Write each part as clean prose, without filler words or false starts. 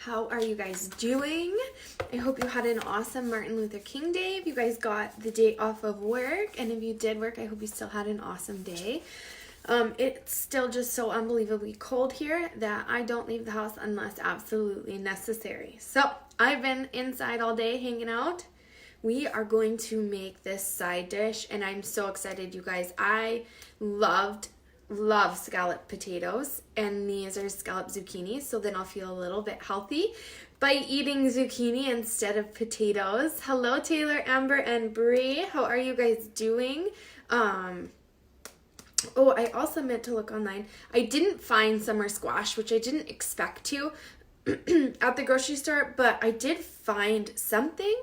How are you guys doing? I hope you had an awesome Martin Luther King Day. If you guys got the day off of work, and if you did work, I hope you still had an awesome day. It's still just so unbelievably cold here that I don't leave the house unless absolutely necessary. So I've been inside all day hanging out. We are going to make this side dish, and I'm so excited, you guys. I love scalloped potatoes, and these are scalloped zucchini, so then I'll feel a little bit healthy by eating zucchini instead of potatoes. Hello, Taylor, Amber, and Bree. How are you guys doing? Oh, I also meant to look online. I didn't find summer squash, which I didn't expect to at the grocery store, but I did find something.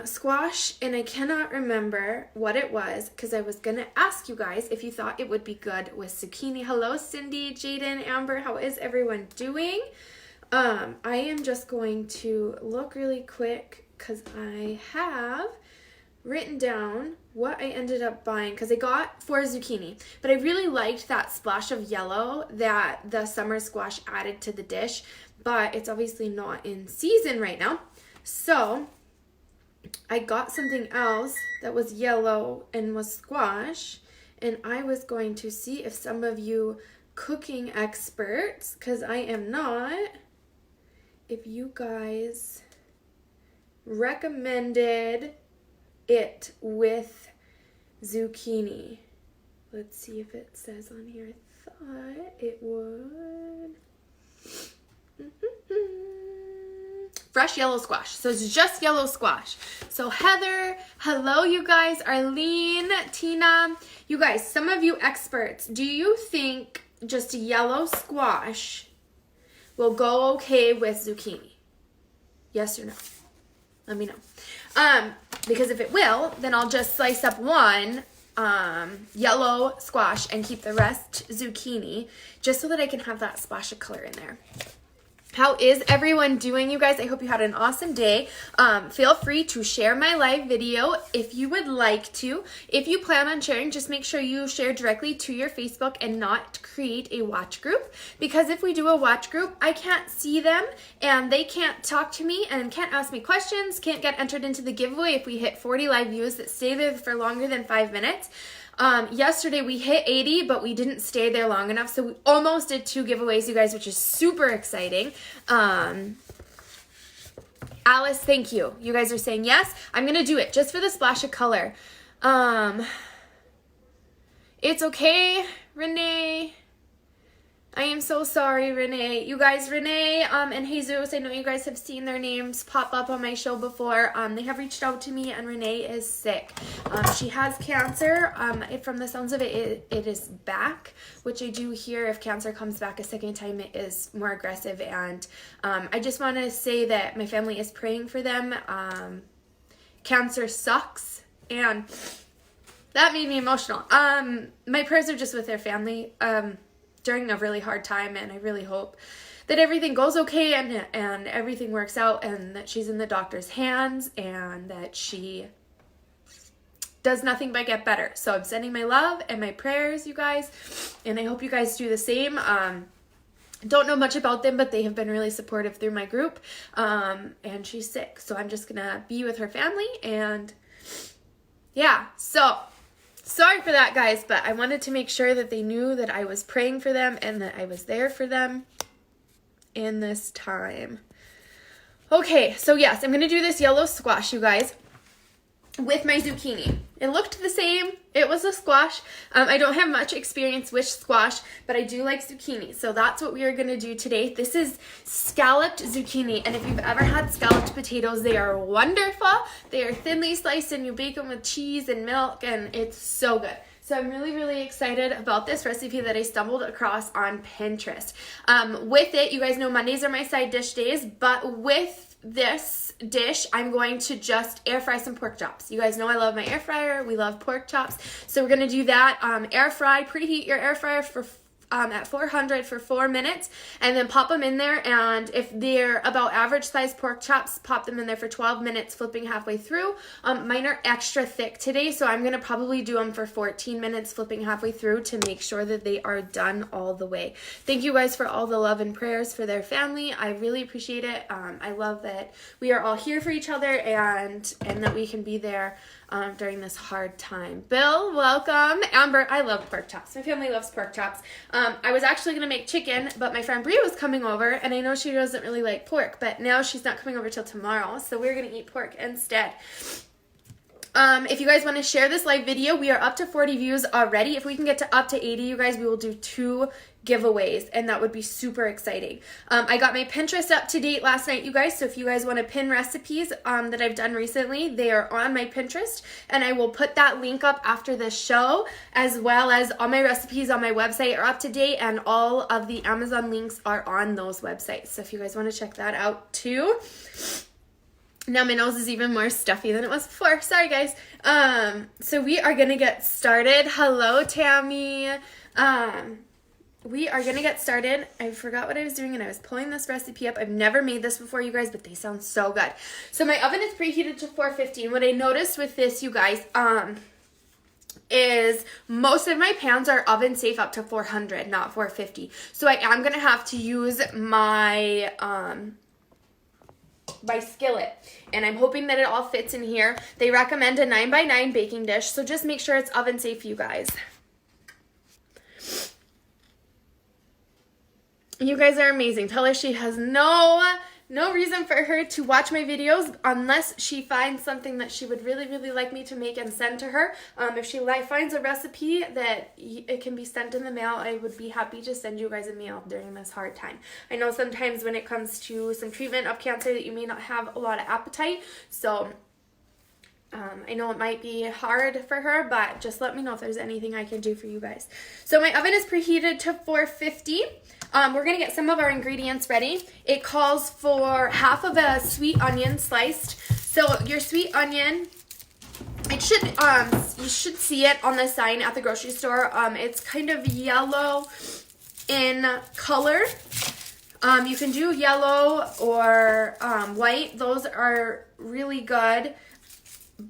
Squash, and I cannot remember what it was because I was going to ask you guys if you thought it would be good with zucchini. Hello, Cindy, Jaden, Amber. How is everyone doing? I am just going to look really quick because I have written down what I ended up buying because I got 4 zucchini, but I really liked that splash of yellow that the summer squash added to the dish, but it's obviously not in season right now. So I got something else that was yellow and was squash, and I was going to see if some of you cooking experts, because I am not, if you guys recommended it with zucchini. Let's see if it says on here. I thought it would. Fresh yellow squash. So it's just yellow squash. So Heather, hello you guys. Arlene, Tina, you guys, some of you experts, do you think just yellow squash will go okay with zucchini? Yes or no? Let me know. Because if it will, then I'll just slice up one yellow squash and keep the rest zucchini, just so that I can have that splash of color in there. How is everyone doing, you guys? I hope you had an awesome day. Feel free to share my live video if you would like to. If you plan on sharing, just make sure you share directly to your Facebook and not create a watch group. Because if we do a watch group, I can't see them and they can't talk to me and can't ask me questions, can't get entered into the giveaway if we hit 40 live views that stay there for longer than 5 minutes. Yesterday we hit 80, but we didn't stay there long enough, so we almost did 2 giveaways, you guys, which is super exciting. Alice, thank you. You guys are saying yes. I'm gonna do it just for the splash of color. It's okay, Renee. I am so sorry, Renee. You guys, Renee and Jesus, I know you guys have seen their names pop up on my show before. They have reached out to me, and Renee is sick. She has cancer. From the sounds of it, it is back, which I do hear if cancer comes back a second time, it is more aggressive. And I just want to say that my family is praying for them. Cancer sucks, and that made me emotional. My prayers are just with their family. During a really hard time, and I really hope that everything goes okay and everything works out, and that she's in the doctor's hands, and that she does nothing but get better. So I'm sending my love and my prayers, you guys, and I hope you guys do the same. Don't know much about them, but they have been really supportive through my group, and she's sick, so I'm just gonna be with her family, and yeah, so sorry for that, guys, but I wanted to make sure that they knew that I was praying for them and that I was there for them in this time. Okay, so yes, I'm going to do this yellow squash, you guys, with my zucchini. It looked the same. It was a squash. I don't have much experience with squash, but I do like zucchini. So that's what we are going to do today. This is scalloped zucchini. And if you've ever had scalloped potatoes, they are wonderful. They are thinly sliced, and you bake them with cheese and milk, and it's so good. So I'm really, really excited about this recipe that I stumbled across on Pinterest. With it, you guys know Mondays are my side dish days, but with this dish, I'm going to just air fry some pork chops. You guys know I love my air fryer. We love pork chops. So we're going to do that. Air fry, preheat your air fryer for at 400 for 4 minutes, and then pop them in there. And if they're about average size pork chops, pop them in there for 12 minutes, flipping halfway through. Mine are extra thick today, so I'm going to probably do them for 14 minutes, flipping halfway through to make sure that they are done all the way. Thank you guys for all the love and prayers for their family. I really appreciate it. I love that we are all here for each other, and that we can be there during this hard time. Bill, welcome. Amber, I love pork chops. My family loves pork chops. I was actually going to make chicken, but my friend Bria was coming over, and I know she doesn't really like pork, but now she's not coming over till tomorrow, so we're going to eat pork instead. If you guys want to share this live video, we are up to 40 views already. If we can get to up to 80, you guys, we will do 2 giveaways, and that would be super exciting. I got my Pinterest up to date last night, you guys, so if you guys want to pin recipes that I've done recently, they are on my Pinterest, and I will put that link up after the show, as well as all my recipes on my website are up to date, and all of the Amazon links are on those websites, so if you guys want to check that out too. Now my nose is even more stuffy than it was before. Sorry, guys. So we are going to get started. Hello, Tammy. We are going to get started. I forgot what I was doing, and I was pulling this recipe up. I've never made this before, you guys, but they sound so good. So my oven is preheated to 450. And what I noticed with this, you guys, is most of my pans are oven safe up to 400, not 450. So I am going to have to use my skillet, and I'm hoping that it all fits in here. They recommend a 9x9 baking dish, so just make sure it's oven safe, you guys. You guys are amazing. Tell her she has no reason for her to watch my videos unless she finds something that she would really, really like me to make and send to her. If she finds a recipe that it can be sent in the mail, I would be happy to send you guys a meal during this hard time. I know sometimes when it comes to some treatment of cancer that you may not have a lot of appetite, so I know it might be hard for her, but just let me know if there's anything I can do for you guys. So my oven is preheated to 450. We're going to get some of our ingredients ready. It calls for half of a sweet onion sliced. So your sweet onion, it should you should see it on the sign at the grocery store. It's kind of yellow in color. You can do yellow or white. Those are really good.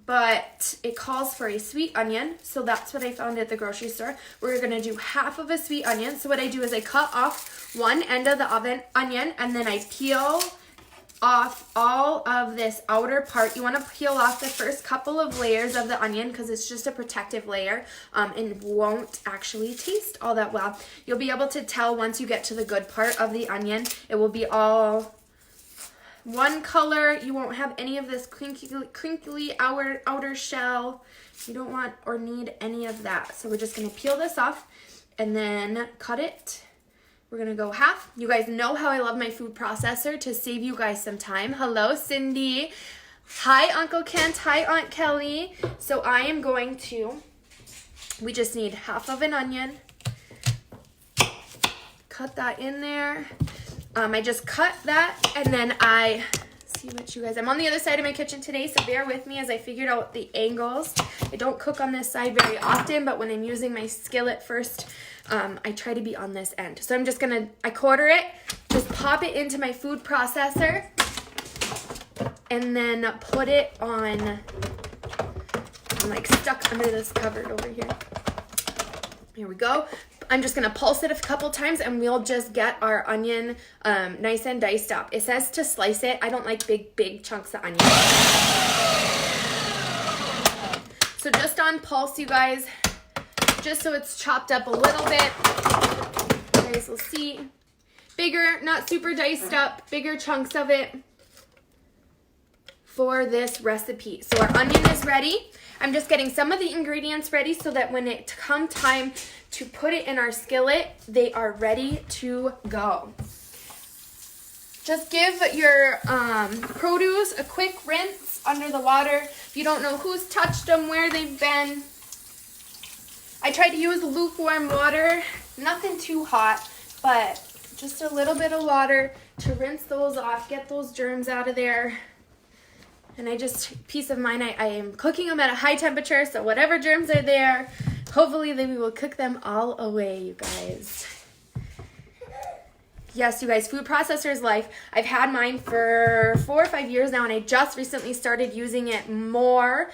But it calls for a sweet onion, so that's what I found at the grocery store. We're going to do half of a sweet onion. So what I do is I cut off one end of the onion, and then I peel off all of this outer part. You want to peel off the first couple of layers of the onion because it's just a protective layer, and won't actually taste all that well. You'll be able to tell once you get to the good part of the onion. It will be all one color. You won't have any of this crinkly outer shell. You don't want or need any of that. So we're just going to peel this off and then cut it. We're going to go half. You guys know how I love my food processor to save you guys some time. Hello, Cindy. Hi, Uncle Kent. Hi, Aunt Kelly. So I am going to, we just need half of an onion. Cut that in there. I just cut that, and then I'm on the other side of my kitchen today, so bear with me as I figured out the angles. I don't cook on this side very often, but when I'm using my skillet first, I try to be on this end. So I'm just I quarter it, just pop it into my food processor, and then put it on, I'm like stuck under this cupboard over here. Here we go. I'm just going to pulse it a couple times, and we'll just get our onion nice and diced up. It says to slice it. I don't like big chunks of onion. So just on pulse, you guys, just so it's chopped up a little bit. You guys will see. Bigger, not super diced up, bigger chunks of it for this recipe. So our onion is ready. I'm just getting some of the ingredients ready so that when it comes time to put it in our skillet, they are ready to go. Just give your produce a quick rinse under the water. If you don't know who's touched them, where they've been. I try to use lukewarm water, nothing too hot, but just a little bit of water to rinse those off, get those germs out of there. And peace of mind, I am cooking them at a high temperature, so whatever germs are there, hopefully then we will cook them all away, you guys. Yes, you guys, food processor is life. I've had mine for 4 or 5 years now, and I just recently started using it more.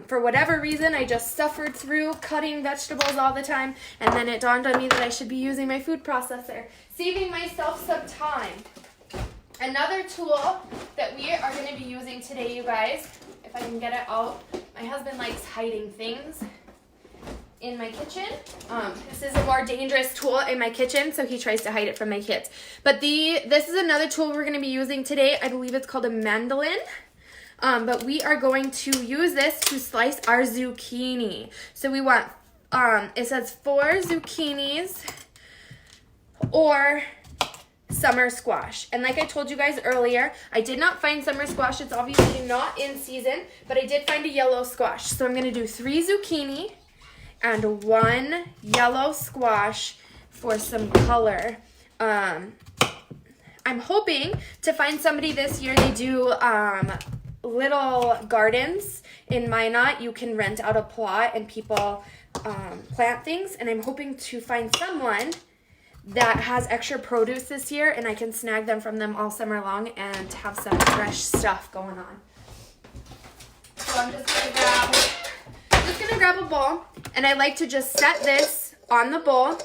For whatever reason, I just suffered through cutting vegetables all the time, and then it dawned on me that I should be using my food processor, saving myself some time. Another tool that we are going to be using today, you guys, if I can get it out. My husband likes hiding things in my kitchen. This is a more dangerous tool in my kitchen, so he tries to hide it from my kids. But this is another tool we're going to be using today. I believe it's called a mandolin. But we are going to use this to slice our zucchini. So we want, it says 4 zucchinis or summer squash. And like I told you guys earlier, I did not find summer squash. It's obviously not in season, but I did find a yellow squash. So I'm going to do 3 zucchini and 1 yellow squash for some color. I'm hoping to find somebody this year. They do little gardens in Minot. You can rent out a plot and people plant things. And I'm hoping to find someone that has extra produce this year, and I can snag them from them all summer long and have some fresh stuff going on. So I'm just gonna grab a bowl, and I like to just set this on the bowl.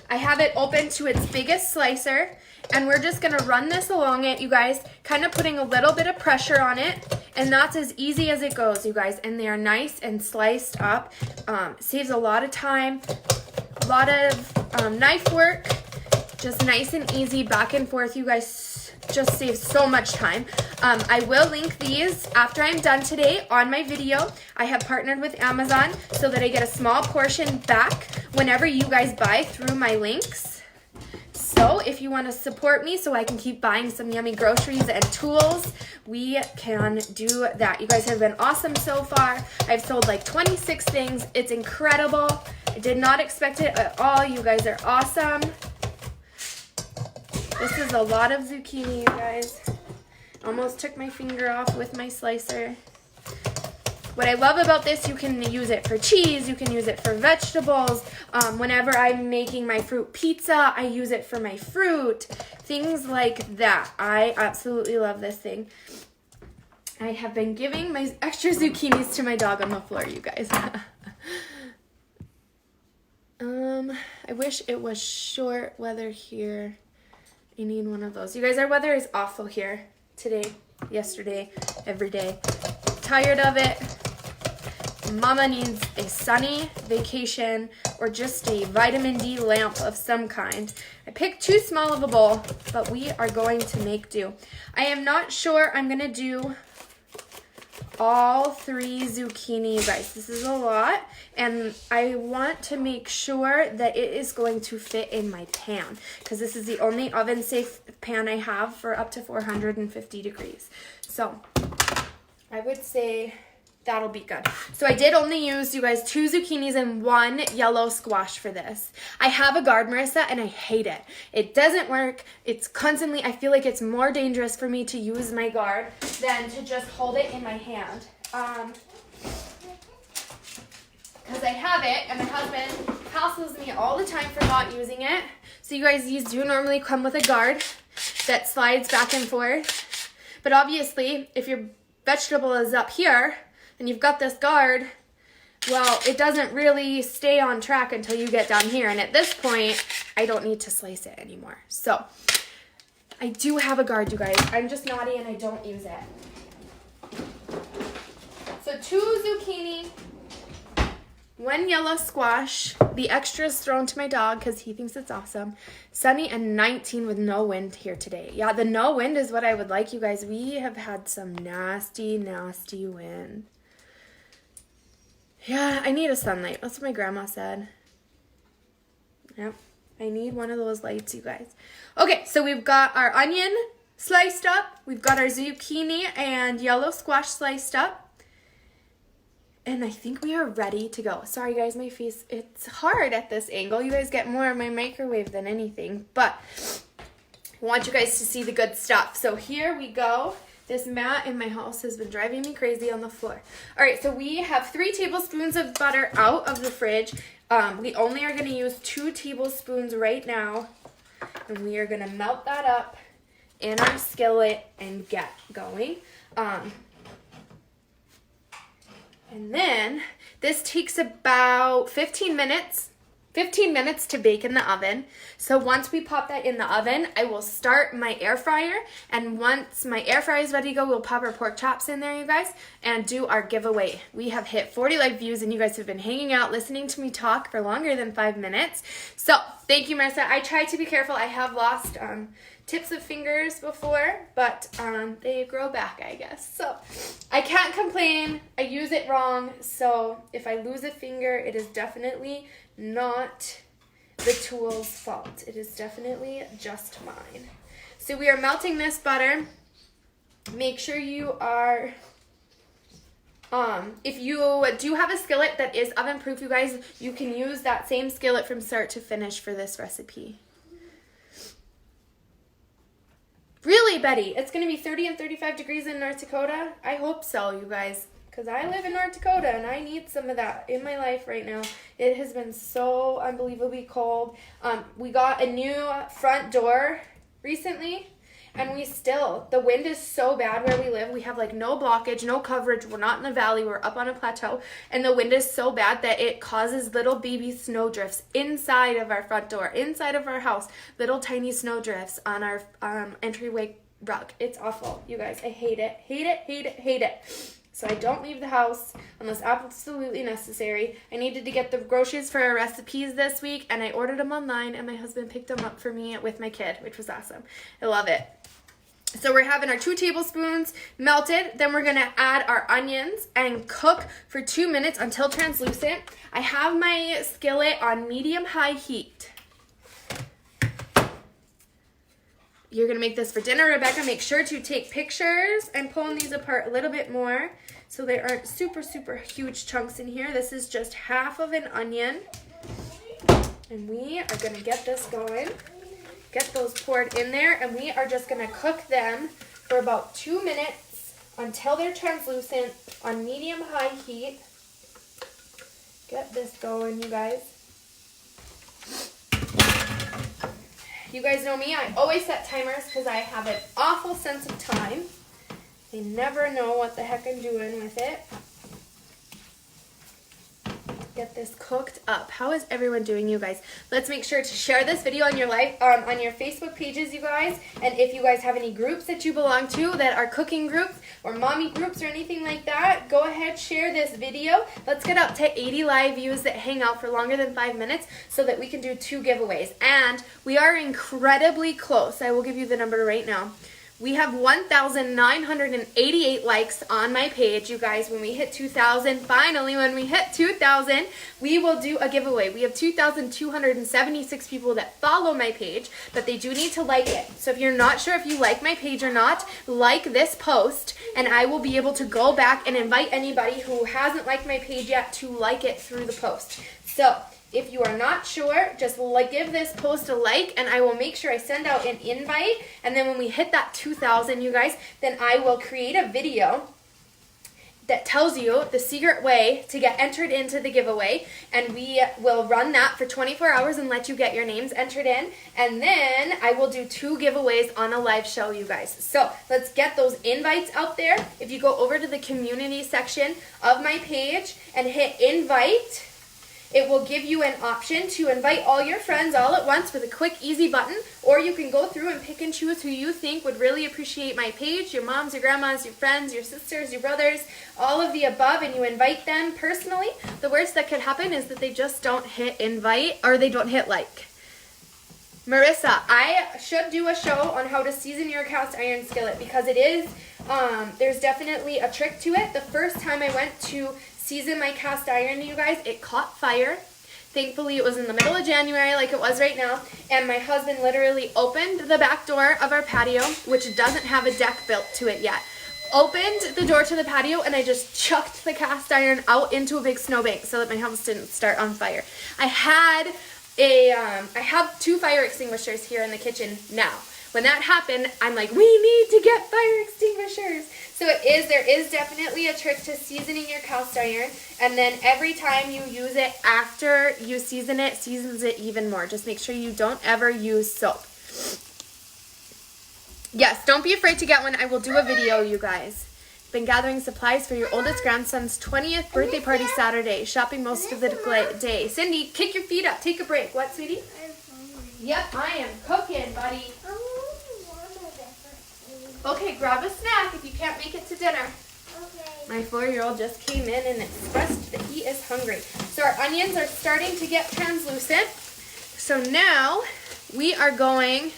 I have it open to its biggest slicer, and we're just gonna run this along it, you guys, kind of putting a little bit of pressure on it, and that's as easy as it goes, you guys, and they are nice and sliced up. Saves a lot of time, a lot of knife work, just nice and easy back and forth. You guys, just saves so much time. I will link these after I'm done today on my video. I have partnered with Amazon so that I get a small portion back whenever you guys buy through my links. So if you want to support me so I can keep buying some yummy groceries and tools, we can do that. You guys have been awesome so far. I've sold like 26 things. It's incredible. I did not expect it at all. You guys are awesome. This is a lot of zucchini, you guys. Almost took my finger off with my slicer. What I love about this, you can use it for cheese, you can use it for vegetables. Whenever I'm making my fruit pizza, I use it for my fruit. Things like that. I absolutely love this thing. I have been giving my extra zucchinis to my dog on the floor, you guys. I wish it was short weather here. I need one of those. You guys, our weather is awful here today, yesterday, every day. Tired of it. Mama needs a sunny vacation or just a vitamin D lamp of some kind. I picked too small of a bowl, but we are going to make do. I am not sure I'm going to do all 3 zucchini, you guys. This is a lot, and I want to make sure that it is going to fit in my pan because this is the only oven safe pan I have for up to 450 degrees. So I would say that'll be good. So I did only use, you guys, 2 zucchinis and 1 yellow squash for this. I have a guard, Marissa, and I hate it. It doesn't work. It's constantly, I feel like it's more dangerous for me to use my guard than to just hold it in my hand. Because I have it, and my husband hassles me all the time for not using it. So you guys, these do normally come with a guard that slides back and forth. But obviously, if your vegetable is up here, and you've got this guard, well, it doesn't really stay on track until you get down here. And at this point, I don't need to slice it anymore. So I do have a guard, you guys. I'm just naughty and I don't use it. So 2 zucchini, 1 yellow squash. The extras thrown to my dog because he thinks it's awesome. Sunny and 19 with no wind here today. Yeah, the no wind is what I would like, you guys. We have had some nasty, nasty wind. Yeah, I need a sunlight. That's what my grandma said. Yep, I need one of those lights, you guys. Okay, so we've got our onion sliced up. We've got our zucchini and yellow squash sliced up. And I think we are ready to go. Sorry, guys, my face, it's hard at this angle. You guys get more of my microwave than anything. But I want you guys to see the good stuff. So here we go. This mat in my house has been driving me crazy on the floor. All right, so we have 3 tablespoons of butter out of the fridge. We only are going to use 2 tablespoons right now. and we are going to melt that up in our skillet and get going. And then this takes about 15 minutes to bake in the oven. So once we pop that in the oven, I will start my air fryer. And once my air fryer is ready to go, we'll pop our pork chops in there, you guys, and do our giveaway. We have hit 40 live views, and you guys have been hanging out, listening to me talk for longer than 5 minutes. So thank you, Marissa. I try to be careful. I have lost tips of fingers before, but they grow back, I guess. So I can't complain. I use it wrong. So if I lose a finger, it is definitely not the tool's fault. It is definitely just mine. So we are melting this butter. Make sure you are, if you do have a skillet that is oven proof, you guys, you can use that same skillet from start to finish for this recipe. Really, Betty? It's going to be 30 and 35 degrees in North Dakota? I hope so, you guys, because I live in North Dakota and I need some of that in my life right now. It has been so unbelievably cold. We got a new front door recently, and the wind is so bad where we live. We have like no blockage, no coverage. We're not in the valley. We're up on a plateau, and the wind is so bad that it causes little baby snowdrifts inside of our front door, inside of our house, little tiny snowdrifts on our entryway rug. It's awful, you guys. I hate it, hate it, hate it, hate it. So I don't leave the house unless absolutely necessary. I needed to get the groceries for our recipes this week, and I ordered them online, and my husband picked them up for me with my kid, which was awesome. I love it. So we're having our 2 tablespoons melted. Then we're going to add our onions and cook for 2 minutes until translucent. I have my skillet on medium-high heat. You're going to make this for dinner, Rebecca. Make sure to take pictures. I'm pulling these apart a little bit more so they aren't super, super huge chunks in here. This is just half of an onion. And we are going to get this going. Get those poured in there, and we are just going to cook them for about 2 minutes until they're translucent on medium-high heat. Get this going, you guys. You guys know me. I always set timers because I have an awful sense of time. I never know what the heck I'm doing with it. Get this cooked up. How is everyone doing, you guys? Let's make sure to share this video on your on your Facebook pages, you guys. And if you guys have any groups that you belong to that are cooking groups or mommy groups or anything like that, go ahead, share this video. Let's get up to 80 live views that hang out for longer than 5 minutes so that we can do 2 giveaways. And we are incredibly close. I will give you the number right now. We have 1,988 likes on my page, you guys. When we hit 2,000, finally, when we hit 2,000, we will do a giveaway. We have 2,276 people that follow my page, but they do need to like it. So if you're not sure if you like my page or not, like this post, and I will be able to go back and invite anybody who hasn't liked my page yet to like it through the post. So if you are not sure, just give this post a like, and I will make sure I send out an invite. And then when we hit that 2,000, you guys, then I will create a video that tells you the secret way to get entered into the giveaway. And we will run that for 24 hours and let you get your names entered in. And then I will do 2 giveaways on a live show, you guys. So let's get those invites out there. If you go over to the community section of my page and hit invite, it will give you an option to invite all your friends all at once with a quick, easy button, or you can go through and pick and choose who you think would really appreciate my page, your moms, your grandmas, your friends, your sisters, your brothers, all of the above, and you invite them personally. The worst that could happen is that they just don't hit invite or they don't hit like. Marissa, I should do a show on how to season your cast iron skillet because it is, there's definitely a trick to it. The first time I went to season my cast iron, you guys, it caught fire. Thankfully, it was in the middle of January like it was right now, and my husband literally opened the back door of our patio, which doesn't have a deck built to it yet. Opened the door to the patio, and I just chucked the cast iron out into a big snowbank so that my house didn't start on fire. I have 2 fire extinguishers here in the kitchen now. When that happened, I'm like, we need to get fire extinguishers. So there is definitely a trick to seasoning your cast iron, and then every time you use it after you season it, seasons it even more. Just make sure you don't ever use soap. Yes, don't be afraid to get one. I will do a video, you guys. Been gathering supplies for your oldest grandson's 20th birthday party Saturday. Shopping most of the day. Cindy, kick your feet up. Take a break. What, sweetie? Yep, I am cooking, buddy. Okay, grab a snack if you can't make it to dinner. My 4-year-old just came in and expressed that he is hungry. So our onions are starting to get translucent. So now we are going...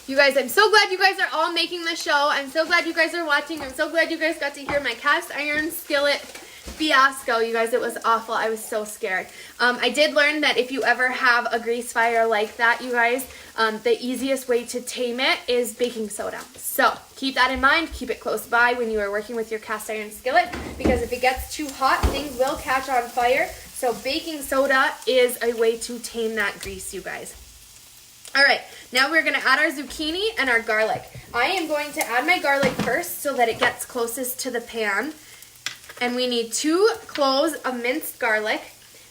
You guys, I'm so glad you guys are all making the show. I'm so glad you guys are watching. I'm so glad you guys got to hear my cast iron skillet fiasco. You guys, it was awful. I was so scared. I did learn that if you ever have a grease fire like that, you guys, the easiest way to tame it is baking soda. So keep that in mind. Keep it close by when you are working with your cast iron skillet, because if it gets too hot, things will catch on fire. So baking soda is a way to tame that grease, you guys. All right, now we're gonna add our zucchini and our garlic. I am going to add my garlic first so that it gets closest to the pan. And we need 2 cloves of minced garlic,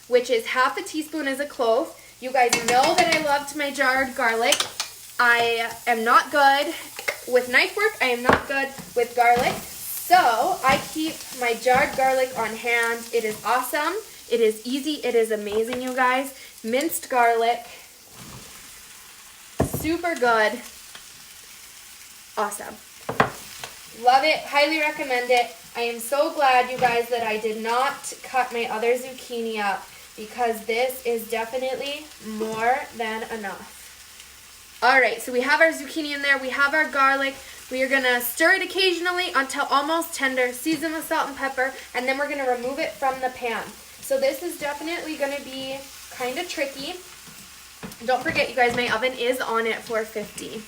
which is half a teaspoon as a clove. You guys know that I loved my jarred garlic. I am not good with knife work. I am not good with garlic. So I keep my jarred garlic on hand. It is awesome. It is easy. It is amazing, you guys. Minced garlic. Super good. Awesome. Love it. Highly recommend it. I am so glad, you guys, that I did not cut my other zucchini up, because this is definitely more than enough. All right, so we have our zucchini in there. We have our garlic. We are going to stir it occasionally until almost tender, season with salt and pepper, and then we're going to remove it from the pan. So this is definitely going to be kind of tricky. Don't forget, you guys, my oven is on at 450.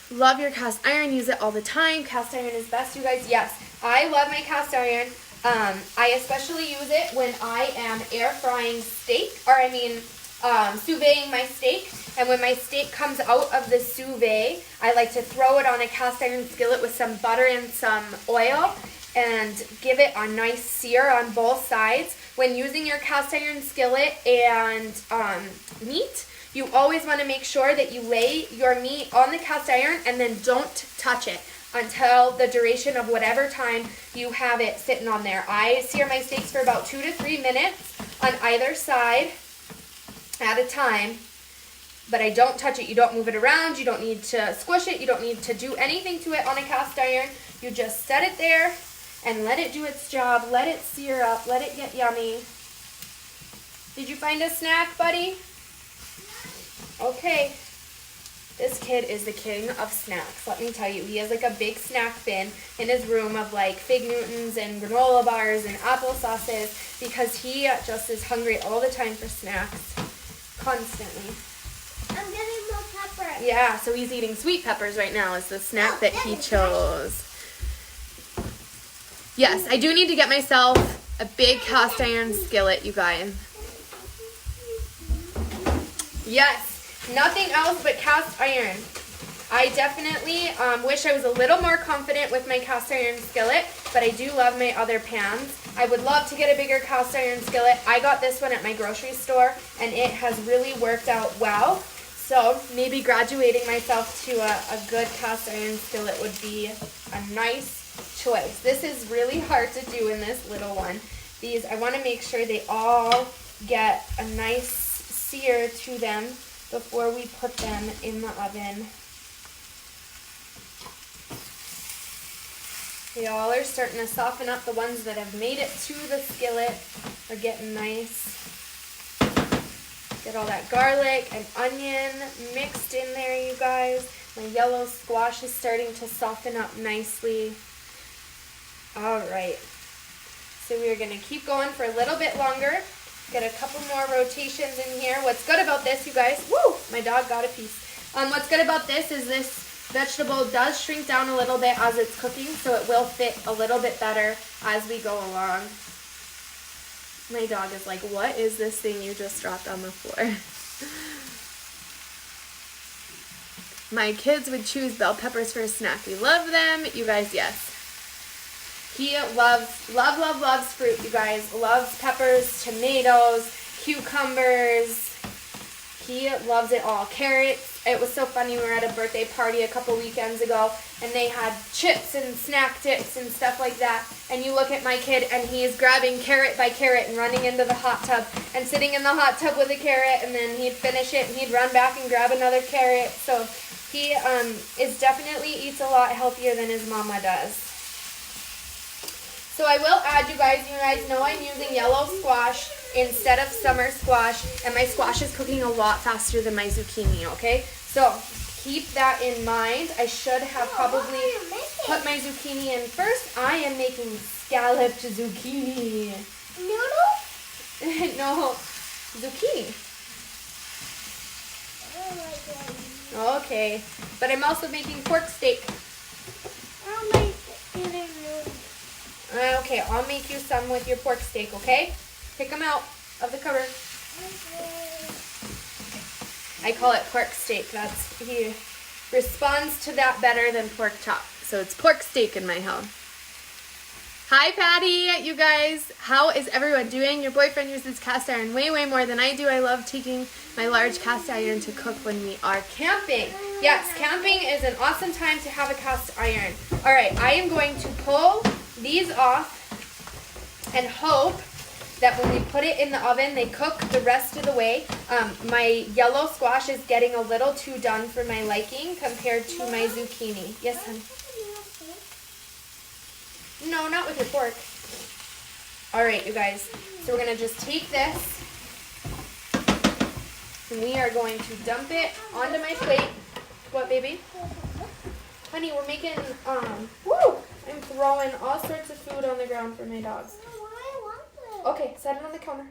Love your cast iron. Use it all the time. Cast iron is best, you guys. Yes, I love my cast iron. I especially use it when I am air frying steak, sous videing my steak. And when my steak comes out of the sous vide, I like to throw it on a cast iron skillet with some butter and some oil and give it a nice sear on both sides. When using your cast iron skillet and meat, you always want to make sure that you lay your meat on the cast iron and then don't touch it until the duration of whatever time you have it sitting on there. I sear my steaks for about 2 to 3 minutes on either side at a time, but I don't touch it. You don't move it around. You don't need to squish it. You don't need to do anything to it on a cast iron. You just set it there and let it do its job. Let it sear up. Let it get yummy. Did you find a snack, buddy? Okay. This kid is the king of snacks. Let me tell you, he has like a big snack bin in his room of like Fig Newtons and granola bars and applesauces, because he just is hungry all the time for snacks. Constantly. I'm getting more pepper. Yeah, so he's eating sweet peppers right now is the snack that he chose. Yes, I do need to get myself a big cast iron skillet, you guys. Yes, nothing else but cast iron. I definitely wish I was a little more confident with my cast iron skillet, but I do love my other pans. I would love to get a bigger cast iron skillet. I got this one at my grocery store, and it has really worked out well. So maybe graduating myself to a good cast iron skillet would be a nice choice. This is really hard to do in this little one. These, I want to make sure they all get a nice sear to them before we put them in the oven. They all are starting to soften up. The ones that have made it to the skillet are getting nice. Get all that garlic and onion mixed in there, you guys. My yellow squash is starting to soften up nicely. All right. So we're going to keep going for a little bit longer. Get a couple more rotations in here. What's good about this, you guys, woo, my dog got a piece. What's good about this is this vegetable does shrink down a little bit as it's cooking, so it will fit a little bit better as we go along. My dog is like, what is this thing you just dropped on the floor? My kids would choose bell peppers for a snack. We love them. You guys, yes. He loves fruit, you guys. Loves peppers, tomatoes, cucumbers. he loves it all. Carrots. It was so funny. We were at a birthday party a couple weekends ago, and they had chips and snack dips and stuff like that. And you look at my kid, and he is grabbing carrot by carrot and running into the hot tub and sitting in the hot tub with a carrot, and then he'd finish it, and he'd run back and grab another carrot. So he is definitely eats a lot healthier than his mama does. So I will add, you guys know I'm using yellow squash instead of summer squash, and my squash is cooking a lot faster than my zucchini, okay? So keep that in mind. I should have probably put my zucchini in first. I am making scalloped zucchini. Noodles? No, zucchini. Oh, Okay, but I'm also making pork steak. I don't like eating noodles. Okay, I'll make you some with your pork steak, okay? Pick them out of the cupboard. I call it pork steak. He responds to that better than pork chop. So it's pork steak in my home. Hi, Patty, you guys. How is everyone doing? Your boyfriend uses cast iron way, way more than I do. I love taking my large cast iron to cook when we are camping. Yes, camping is an awesome time to have a cast iron. All right, I am going to pull these off and hope that when we put it in the oven, they cook the rest of the way. My yellow squash is getting a little too done for my liking compared to my zucchini. Yes, honey? No, not with your fork. All right, you guys. So we're going to just take this, and we are going to dump it onto my plate. What, baby? Honey, we're making, I'm throwing all sorts of food on the ground for my dogs. I want this. Okay, set it on the counter.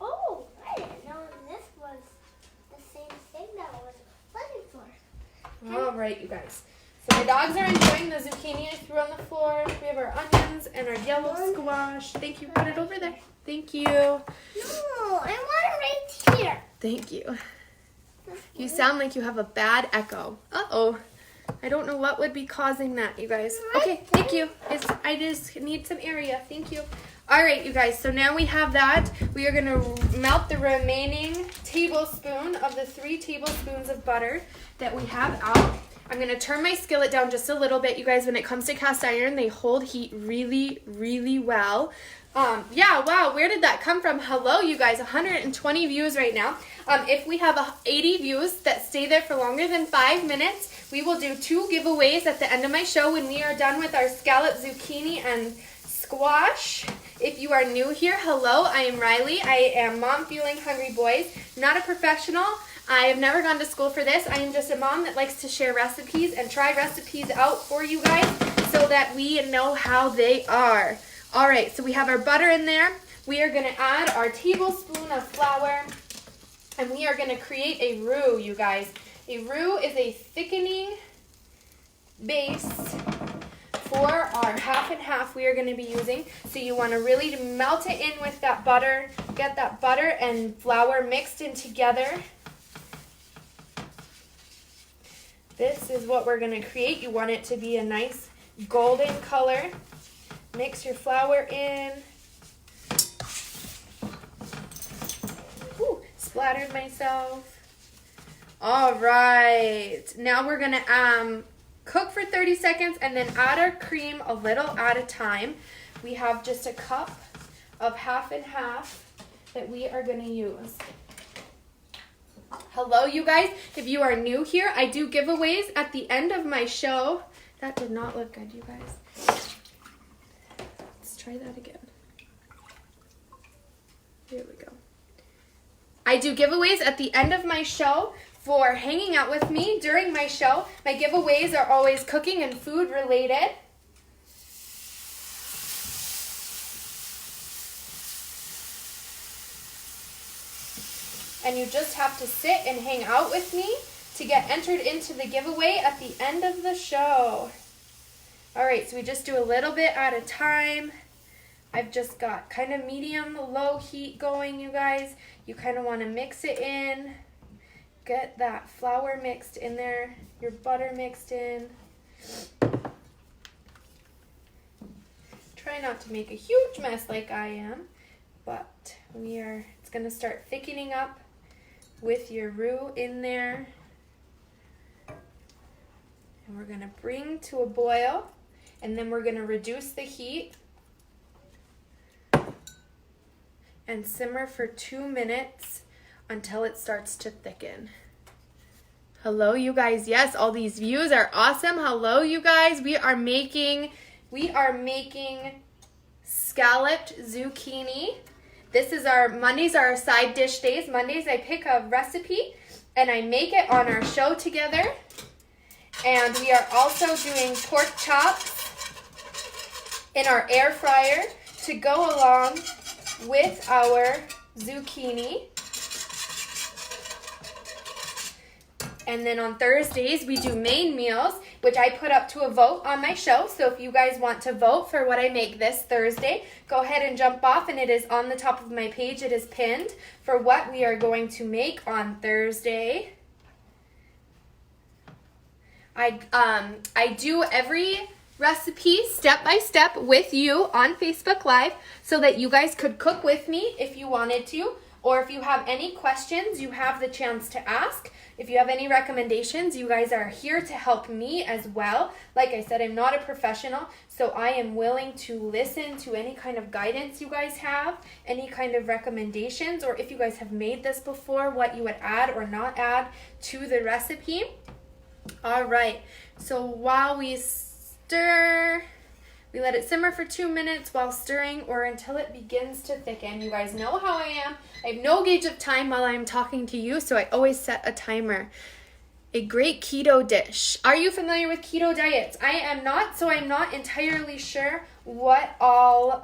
Oh, I didn't know this was the same thing that I was looking for. All right, you guys. So my dogs are enjoying the zucchini I threw on the floor. We have our onions and our yellow squash. Thank you. Put it over there. Thank you. No, I want it right here. Thank you. You sound like you have a bad echo. Uh-oh. I don't know what would be causing that, you guys. Okay, thank you. I just need some area. Thank you. All right, you guys. So now we have that. We are going to melt the remaining tablespoon of the 3 tablespoons of butter that we have out. I'm going to turn my skillet down just a little bit. You guys, when it comes to cast iron, they hold heat really, really well. Yeah, wow, where did that come from? Hello, you guys, 120 views right now. If we have 80 views that stay there for longer than 5 minutes, we will do 2 giveaways at the end of my show when we are done with our scalloped zucchini and squash. If you are new here, hello, I am Riley. I am Mom Fueling Hungry Boys. Not a professional. I have never gone to school for this. I am just a mom that likes to share recipes and try recipes out for you guys so that we know how they are. All right, so we have our butter in there. We are going to add our tablespoon of flour, and we are going to create a roux, you guys. A roux is a thickening base for our half and half we are going to be using. So you want to really melt it in with that butter, get that butter and flour mixed in together. This is what we're going to create. You want it to be a nice golden color. Mix your flour in. Ooh, splattered myself. All right. Now we're going to cook for 30 seconds and then add our cream a little at a time. We have just a cup of half and half that we are going to use. Hello, you guys. If you are new here, I do giveaways at the end of my show. That did not look good, you guys. Let's try that again. Here we go. I do giveaways at the end of my show for hanging out with me during my show. My giveaways are always cooking and food related. And you just have to sit and hang out with me to get entered into the giveaway at the end of the show. All right, so we just do a little bit at a time. I've just got kind of medium low heat going, you guys. You kind of want to mix it in. Get that flour mixed in there, your butter mixed in. Try not to make a huge mess like I am, but it's going to start thickening up with your roux in there. And we're gonna bring to a boil, and then we're gonna reduce the heat and simmer for 2 minutes until it starts to thicken. Hello, you guys. Yes, all these views are awesome. Hello, you guys. We are making scalloped zucchini. This is Mondays are our side dish days. Mondays I pick a recipe and I make it on our show together. And we are also doing pork chops in our air fryer to go along with our zucchini. And then on Thursdays, we do main meals, which I put up to a vote on my show. So if you guys want to vote for what I make this Thursday, go ahead and jump off, and it is on the top of my page. It is pinned for what we are going to make on Thursday. I do every recipe step by step with you on Facebook Live so that you guys could cook with me if you wanted to, or if you have any questions, you have the chance to ask. If you have any recommendations, you guys are here to help me as well. Like I said, I'm not a professional, so I am willing to listen to any kind of guidance you guys have, any kind of recommendations, or if you guys have made this before, what you would add or not add to the recipe. All right, so while we stir, we let it simmer for 2 minutes while stirring or until it begins to thicken. You guys know how I am. I have no gauge of time while I'm talking to you, so I always set a timer. A great keto dish. Are you familiar with keto diets? I am not, so I'm not entirely sure what all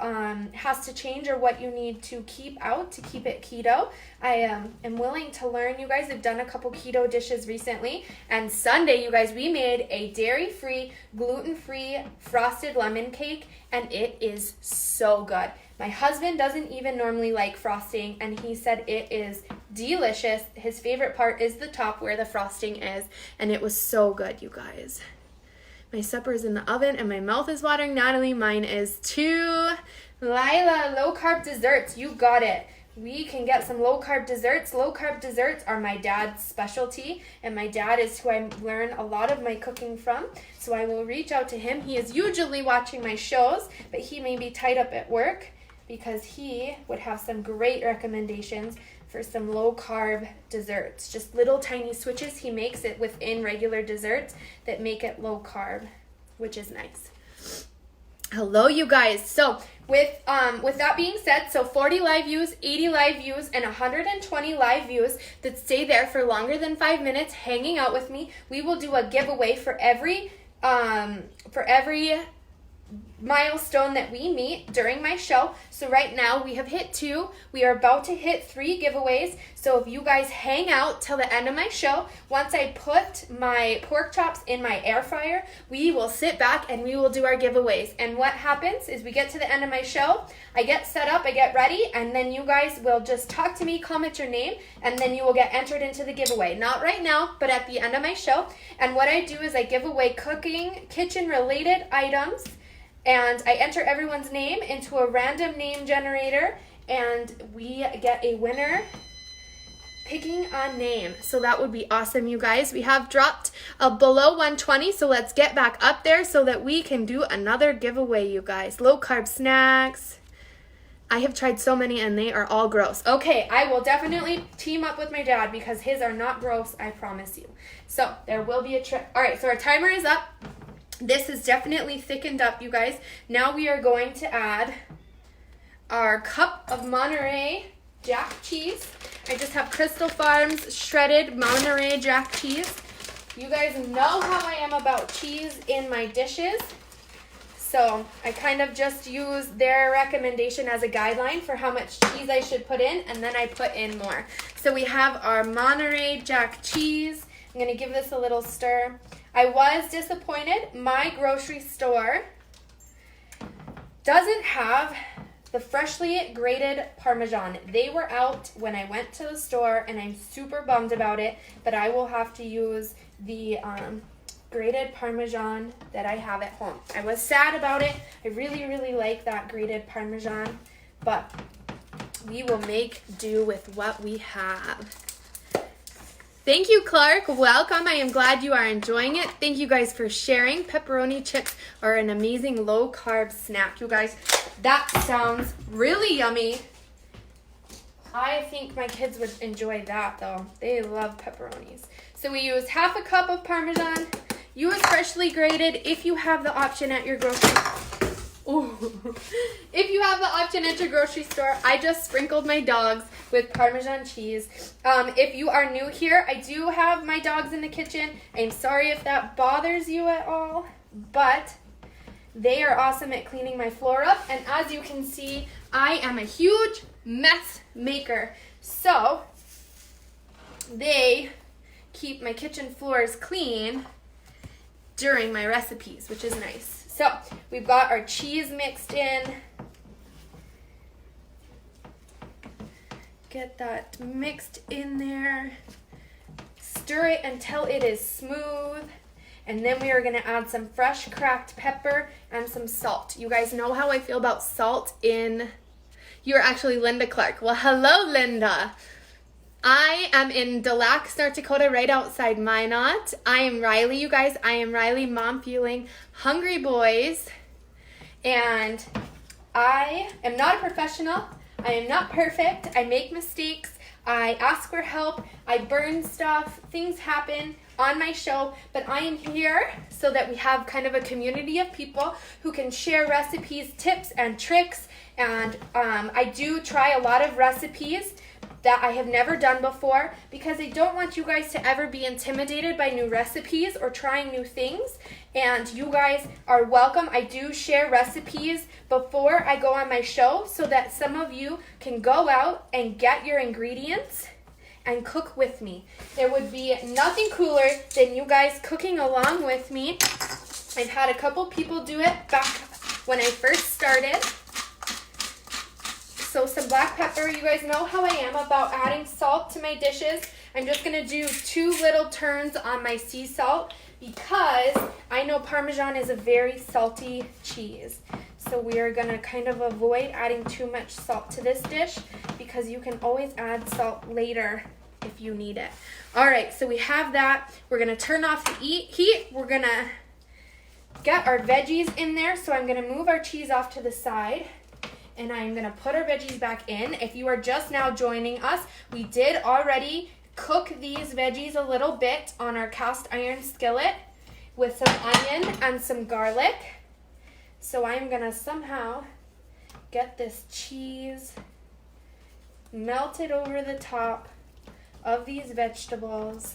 has to change or what you need to keep out to keep it keto. I am willing to learn. You guys have done a couple keto dishes recently, and Sunday, you guys, we made a dairy-free, gluten-free frosted lemon cake, and it is so good. My husband doesn't even normally like frosting, and he said it is delicious. His favorite part is the top where the frosting is, and it was so good, you guys. My supper is in the oven, and my mouth is watering. Natalie, mine is too. Lila, low-carb desserts. You got it. We can get some low-carb desserts. Low-carb desserts are my dad's specialty, and my dad is who I learn a lot of my cooking from, so I will reach out to him. He is usually watching my shows, but he may be tied up at work because he would have some great recommendations for some low-carb desserts. Just little tiny switches he makes it within regular desserts that make it low-carb, which is nice. Hello, you guys. So with that being said, so 40 live views, 80 live views, and 120 live views that stay there for longer than 5 minutes hanging out with me, we will do a giveaway for every milestone that we meet during my show. So right now we have hit 2. We are about to hit 3 giveaways. So if you guys hang out till the end of my show, once I put my pork chops in my air fryer, we will sit back and we will do our giveaways. And what happens is we get to the end of my show, I get set up, I get ready, and then you guys will just talk to me, comment your name, and then you will get entered into the giveaway. Not right now, but at the end of my show. And what I do is I give away cooking, kitchen related items, and I enter everyone's name into a random name generator, and we get a winner picking a name. So that would be awesome, you guys. We have dropped below 120, so let's get back up there so that we can do another giveaway, you guys. Low carb snacks. I have tried so many and they are all gross. Okay, I will definitely team up with my dad because his are not gross, I promise you. So there will be a trick. All right, so our timer is up. This is definitely thickened up, you guys. Now we are going to add our cup of Monterey Jack cheese. I just have Crystal Farms shredded Monterey Jack cheese. You guys know how I am about cheese in my dishes. So I kind of just use their recommendation as a guideline for how much cheese I should put in, and then I put in more. So we have our Monterey Jack cheese. I'm going to give this a little stir. I was disappointed. My grocery store doesn't have the freshly grated Parmesan. They were out when I went to the store, and I'm super bummed about it, but I will have to use the grated Parmesan that I have at home. I was sad about it. I really, really like that grated Parmesan, but we will make do with what we have. Thank you, Clark. Welcome. I am glad you are enjoying it. Thank you guys for sharing. Pepperoni chips are an amazing low-carb snack. You guys, that sounds really yummy. I think my kids would enjoy that, though. They love pepperonis. So we use half a cup of Parmesan. Use freshly grated if you have the option at your grocery. Ooh. If you have the option at your grocery store. I just sprinkled my dogs with Parmesan cheese. If you are new here, I do have my dogs in the kitchen. I'm sorry if that bothers you at all, but they are awesome at cleaning my floor up. And as you can see, I am a huge mess maker. So they keep my kitchen floors clean during my recipes, which is nice. So we've got our cheese mixed in. Get that mixed in there. Stir it until it is smooth. And then we are going to add some fresh cracked pepper and some salt. You guys know how I feel about salt in... You're actually Linda Clark. Well, hello, Linda. I am in Des Lacs, North Dakota, right outside Minot. I am Riley, you guys. I am Riley, Mom Fueling Hungry Boys. And I am not a professional. I am not perfect. I make mistakes. I ask for help. I burn stuff. Things happen on my show. But I am here so that we have kind of a community of people who can share recipes, tips, and tricks. And I do try a lot of recipes that I have never done before because I don't want you guys to ever be intimidated by new recipes or trying new things. And you guys are welcome. I do share recipes before I go on my show so that some of you can go out and get your ingredients and cook with me. There would be nothing cooler than you guys cooking along with me. I've had a couple people do it back when I first started. So some black pepper. You guys know how I am about adding salt to my dishes. I'm just going to do 2 little turns on my sea salt because I know Parmesan is a very salty cheese. So we are going to kind of avoid adding too much salt to this dish because you can always add salt later if you need it. All right, so we have that. We're going to turn off the heat. We're going to get our veggies in there. So I'm going to move our cheese off to the side. And I'm going to put our veggies back in. If you are just now joining us, we did already cook these veggies a little bit on our cast iron skillet with some onion and some garlic. So I'm going to somehow get this cheese melted over the top of these vegetables.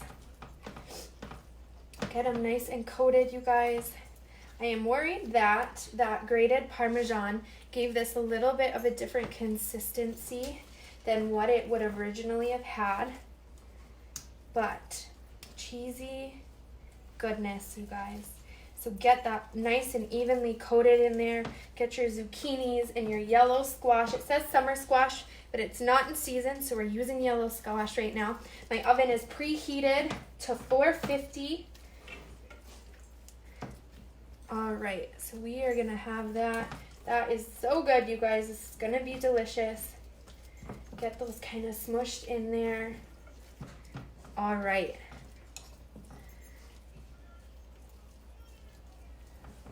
Get them nice and coated, you guys. I am worried that that grated Parmesan gave this a little bit of a different consistency than what it would originally have had. But cheesy goodness, you guys. So get that nice and evenly coated in there. Get your zucchinis and your yellow squash. It says summer squash, but it's not in season, so we're using yellow squash right now. My oven is preheated to 450. All right, so we are gonna have that. That is so good, you guys. This is gonna be delicious. Get those kind of smushed in there. All right.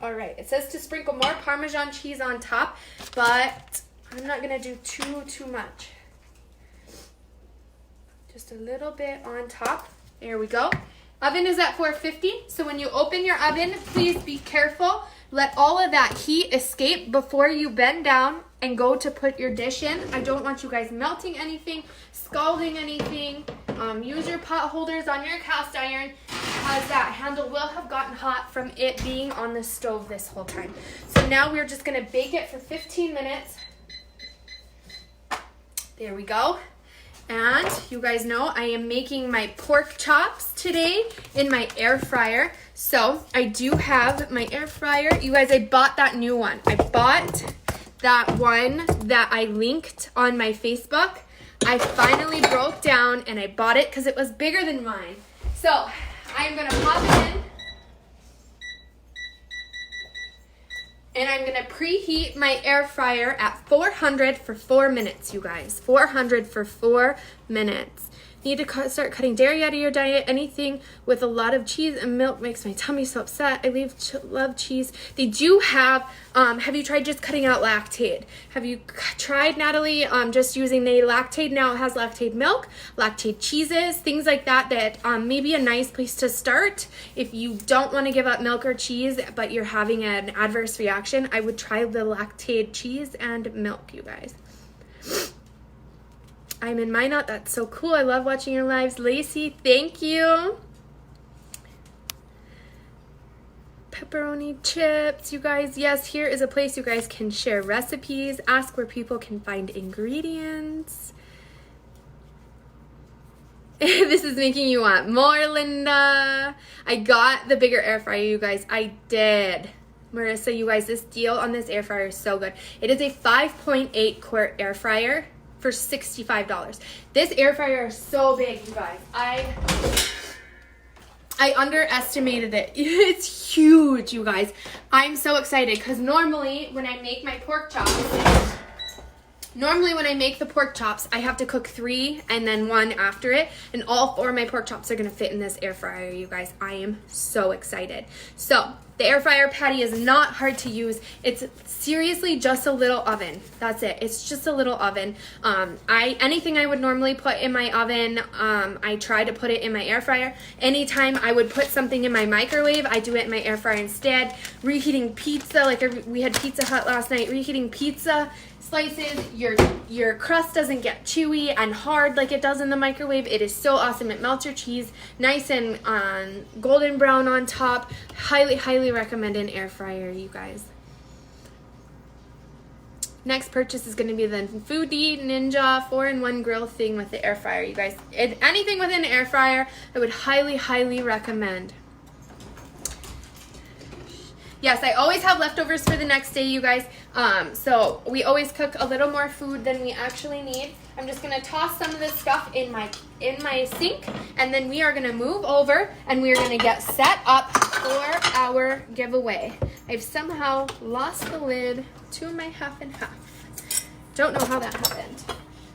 All right, it says to sprinkle more Parmesan cheese on top, but I'm not gonna do too much. Just a little bit on top. There we go. Oven is at 450, so when you open your oven, please be careful. Let all of that heat escape before you bend down and go to put your dish in. I don't want you guys melting anything, scalding anything. Use your pot holders on your cast iron because that handle will have gotten hot from it being on the stove this whole time. So now we're just gonna bake it for 15 minutes. There we go. And you guys know I am making my pork chops today in my air fryer. So I do have my air fryer. You guys, I bought that new one. I bought that one that I linked on my Facebook. I finally broke down and I bought it because it was bigger than mine. So I'm going to pop it in. And I'm going to preheat my air fryer at 400 for 4 minutes, you guys. 400 for 4 minutes. Need to start cutting dairy out of your diet. Anything with a lot of cheese and milk makes my tummy so upset. I love cheese. They do have you tried just cutting out Lactaid? Have you tried, Natalie, just using the Lactaid? Now it has Lactaid milk, Lactaid cheeses, things like that may be a nice place to start. If you don't want to give up milk or cheese, but you're having an adverse reaction, I would try the Lactaid cheese and milk, you guys. I'm in Minot. That's so cool. I love watching your lives. Lacey, thank you. Pepperoni chips, you guys. Yes, here is a place you guys can share recipes. Ask where people can find ingredients. This is making you want more, Linda. I got the bigger air fryer, you guys. I did. Marissa, you guys, this deal on this air fryer is so good. It is a 5.8 quart air fryer for $65. This air fryer is so big, you guys. I underestimated it. It's huge, you guys. I'm so excited because normally when I make my pork chops, I have to cook 3 and then 1 after it. And all 4 of my pork chops are going to fit in this air fryer, you guys. I am so excited. So the air fryer patty is not hard to use. It's seriously just a little oven. That's it. It's just a little oven. Anything I would normally put in my oven, I try to put it in my air fryer. Anytime I would put something in my microwave, I do it in my air fryer instead. Reheating pizza, like we had Pizza Hut last night. Reheating pizza slices, your crust doesn't get chewy and hard like it does in the microwave. It is so awesome. It melts your cheese nice and golden brown on top. Highly recommend an air fryer, you guys. Next purchase is going to be the Foodie Ninja 4-in-1 grill thing with the air fryer, you guys. Anything with an air fryer, I would highly recommend. Yes, I always have leftovers for the next day, you guys. So we always cook a little more food than we actually need. I'm just gonna toss some of this stuff in my sink, and then we are gonna move over and we are gonna get set up for our giveaway. I've somehow lost the lid to my half and half. Don't know how that happened.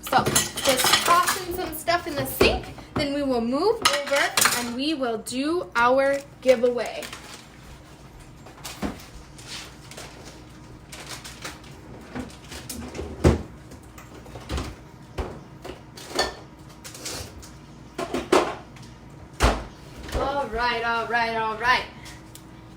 So just tossing some stuff in the sink, then we will move over and we will do our giveaway. All right.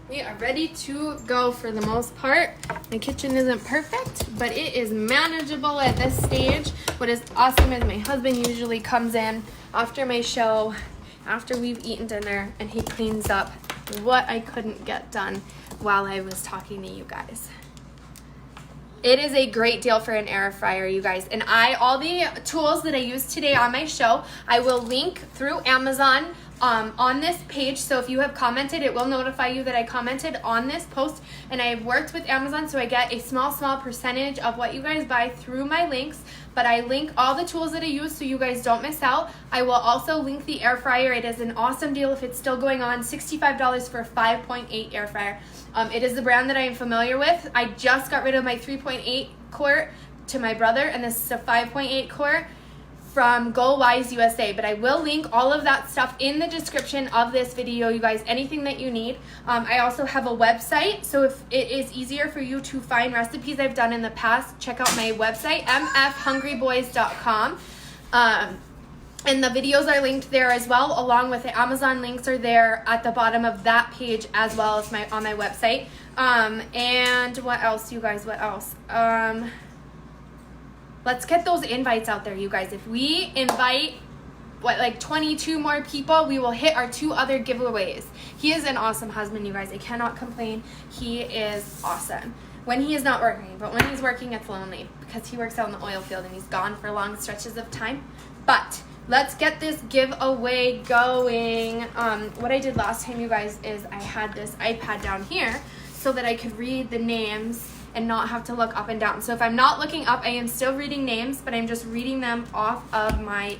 We are ready to go for the most part. My kitchen isn't perfect, but it is manageable at this stage. What is awesome is my husband usually comes in after my show, after we've eaten dinner, and he cleans up what I couldn't get done while I was talking to you guys. It is a great deal for an air fryer, you guys. And all the tools that I used today on my show, I will link through Amazon on this page. So if you have commented, it will notify you that I commented on this post. And I have worked with Amazon, so I get a small percentage of what you guys buy through my links. But I link all the tools that I use so you guys don't miss out. I will also link the air fryer. It is an awesome deal if it's still going on. $65 for a 5.8 air fryer. It is the brand that I am familiar with. I just got rid of my 3.8 quart to my brother, and this is a 5.8 quart from Go Wise USA. But I will link all of that stuff in the description of this video, you guys, anything that you need. I also have a website, so if it is easier for you to find recipes I've done in the past, check out my website, mfhungryboys.com. And the videos are linked there as well, along with the Amazon links are there at the bottom of that page as well as on my website. And what else, you guys? What else? Let's get those invites out there, you guys. If we invite, like 22 more people, we will hit our 2 other giveaways. He is an awesome husband, you guys. I cannot complain. He is awesome. When he is not working, but when he's working, it's lonely because he works out in the oil field and he's gone for long stretches of time. But let's get this giveaway going. What I did last time, you guys, is I had this iPad down here so that I could read the names and not have to look up and down. So if I'm not looking up, I am still reading names, but I'm just reading them off of my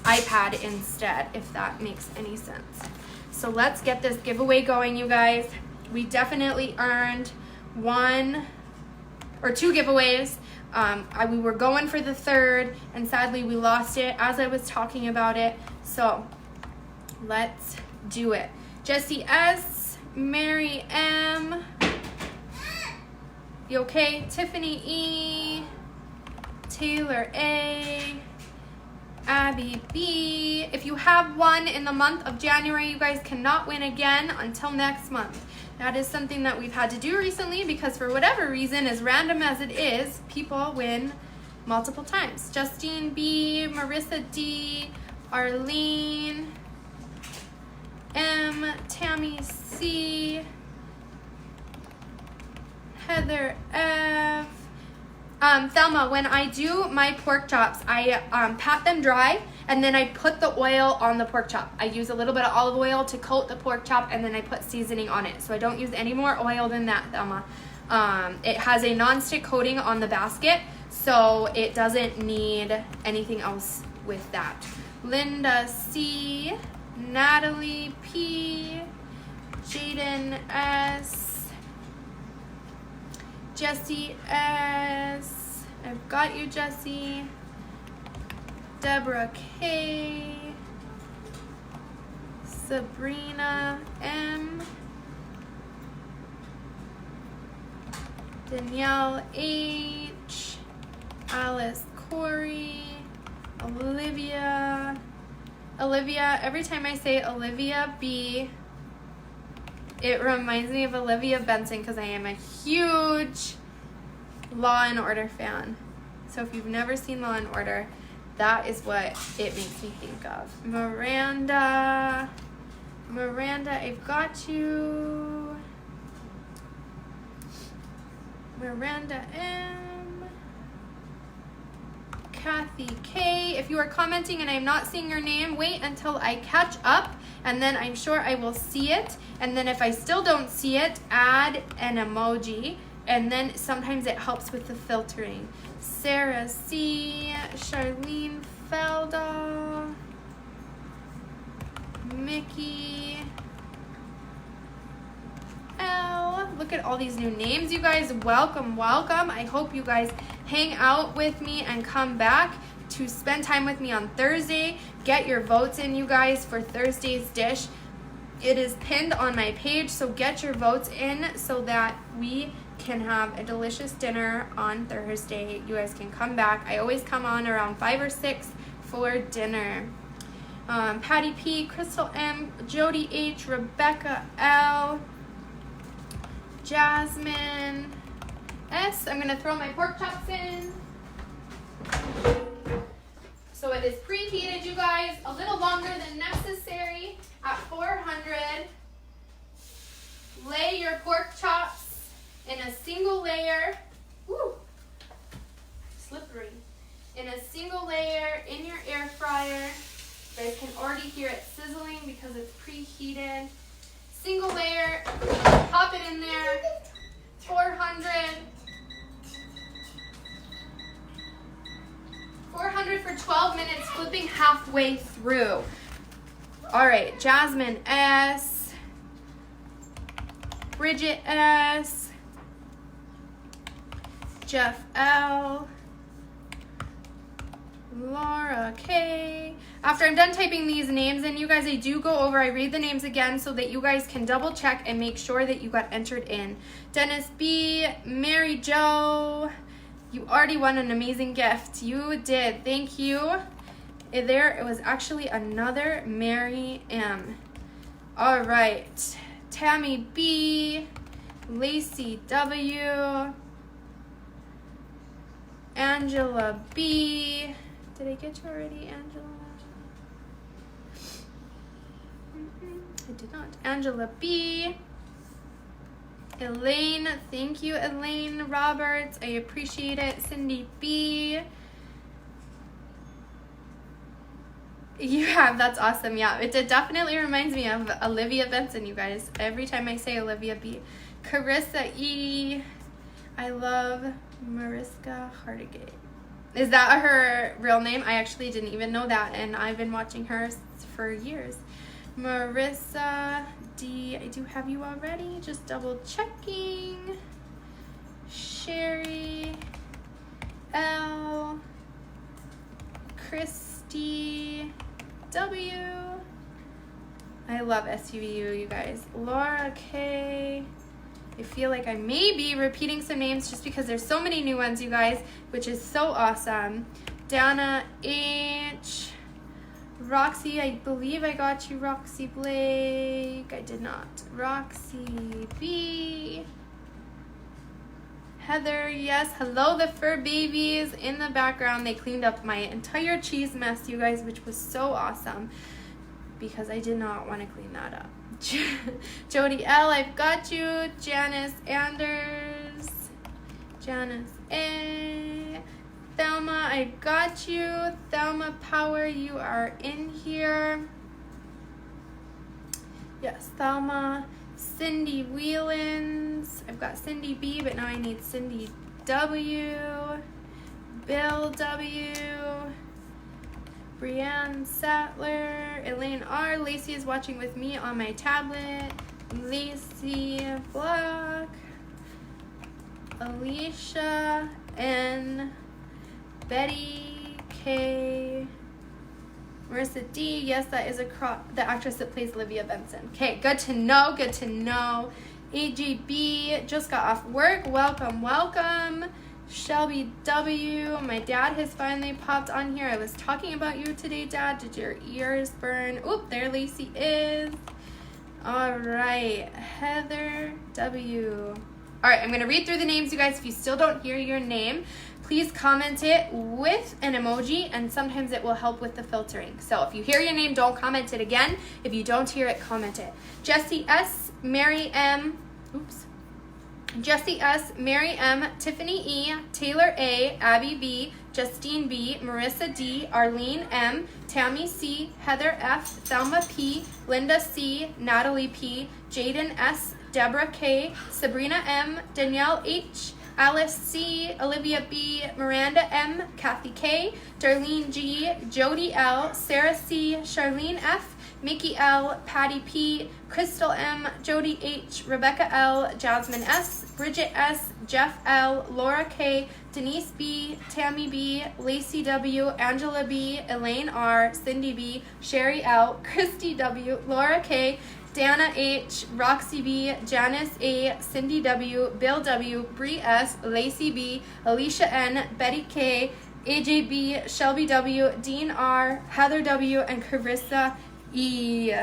iPad instead, if that makes any sense. So let's get this giveaway going, you guys. We definitely earned 1 or 2 giveaways. We were going for the 3rd, and sadly we lost it as I was talking about it. So let's do it. Jessie S, Mary M, you okay? Tiffany E, Taylor A, Abby B. If you have won in the month of January, you guys cannot win again until next month. That is something that we've had to do recently because for whatever reason, as random as it is, people win multiple times. Justine B, Marissa D, Arlene M, Tammy C, Heather F. Thelma, when I do my pork chops, I pat them dry and then I put the oil on the pork chop. I use a little bit of olive oil to coat the pork chop and then I put seasoning on it. So I don't use any more oil than that, Thelma. It has a non-stick coating on the basket, so it doesn't need anything else with that. Linda C, Natalie P, Jaden S, Jessie S, I've got you, Jessie, Deborah K, Sabrina M, Danielle H, Alice Corey, Olivia, every time I say Olivia B, it reminds me of Olivia Benson because I am a huge Law and Order fan. So if you've never seen Law and Order, that is what it makes me think of. Miranda, I've got you. Miranda M, Kathy K. If you are commenting and I'm not seeing your name, wait until I catch up and then I'm sure I will see it. And then if I still don't see it, add an emoji. And then sometimes it helps with the filtering. Sarah C, Charlene Felda, Mickey L. Look at all these new names, you guys. Welcome, welcome. I hope you guys hang out with me and come back to spend time with me on Thursday. Get your votes in, you guys, for Thursday's dish. It is pinned on my page, so get your votes in so that we can have a delicious dinner on Thursday. You guys can come back. I always come on around 5 or 6 for dinner. Patty P, Crystal M, Jody H, Rebecca L, Jasmine S. I'm gonna throw my pork chops in. So it is preheated, you guys, a little longer than necessary at 400. Lay your pork chops in a single layer. Woo! Slippery. In a single layer in your air fryer. You guys can already hear it sizzling because it's preheated. Single layer, pop it in there. 400 for 12 minutes, flipping halfway through. All right, Jasmine S, Bridget S, Jeff L, Laura K. After I'm done typing these names in, you guys, I do go over, I read the names again so that you guys can double check and make sure that you got entered in. Dennis B, Mary Jo, you already won an amazing gift. You did. Thank you. It was actually another Mary M. All right. Tammy B, Lacey W, Angela B. Did I get you already, Angela? I did not. Angela B. Elaine, thank you, Elaine Roberts. I appreciate it. Cindy B. Yeah, that's awesome. Yeah, it definitely reminds me of Olivia Benson, you guys. Every time I say Olivia B. Carissa E. I love Mariska Hardigate. Is that her real name? I actually didn't even know that, and I've been watching her for years. Marissa D, I do have you already. Just double checking. Sherry L, Christy W. I love SUVU, you guys. Laura K. I feel like I may be repeating some names just because there's so many new ones, you guys, which is so awesome. Dana H. Roxy, I believe I got you. Roxy Blake. I did not. Roxy B. Heather, yes. Hello, the fur babies in the background. They cleaned up my entire cheese mess, you guys, which was so awesome because I did not want to clean that up. Jody L, I've got you. Janice Anders. Janice A. Thelma, I got you. Thelma Power, you are in here. Yes, Thelma. Cindy Whelans. I've got Cindy B, but now I need Cindy W. Bill W. Brianne Sattler. Elaine R. Lacey is watching with me on my tablet. Lacey Block. Alicia N. Betty K. Marissa D. Yes, that is the actress that plays Olivia Benson. Okay, good to know. Good to know. AGB just got off work. Welcome, welcome. Shelby W. My dad has finally popped on here. I was talking about you today, Dad. Did your ears burn? Oop, there Lacey is. All right, Heather W. All right, I'm going to read through the names, you guys. If you still don't hear your name, please comment it with an emoji, and sometimes it will help with the filtering. So if you hear your name, don't comment it again. If you don't hear it, comment it. Jessie S., Mary M., Jessie S., Mary M., Tiffany E., Taylor A., Abby B., Justine B., Marissa D., Arlene M., Tammy C., Heather F., Thelma P., Linda C., Natalie P., Jaden S., Deborah K., Sabrina M., Danielle H., Alice C., Olivia B., Miranda M., Kathy K., Darlene G., Jody L., Sarah C., Charlene F., Mickey L., Patty P., Crystal M., Jody H., Rebecca L., Jasmine S., Bridget S., Jeff L., Laura K., Denise B., Tammy B., Lacey W., Angela B., Elaine R., Cindy B., Sherry L., Christy W., Laura K., Dana H., Roxy B., Janice A., Cindy W., Bill W., Bree S., Lacey B., Alicia N., Betty K., AJ B., Shelby W., Dean R., Heather W., and Carissa E.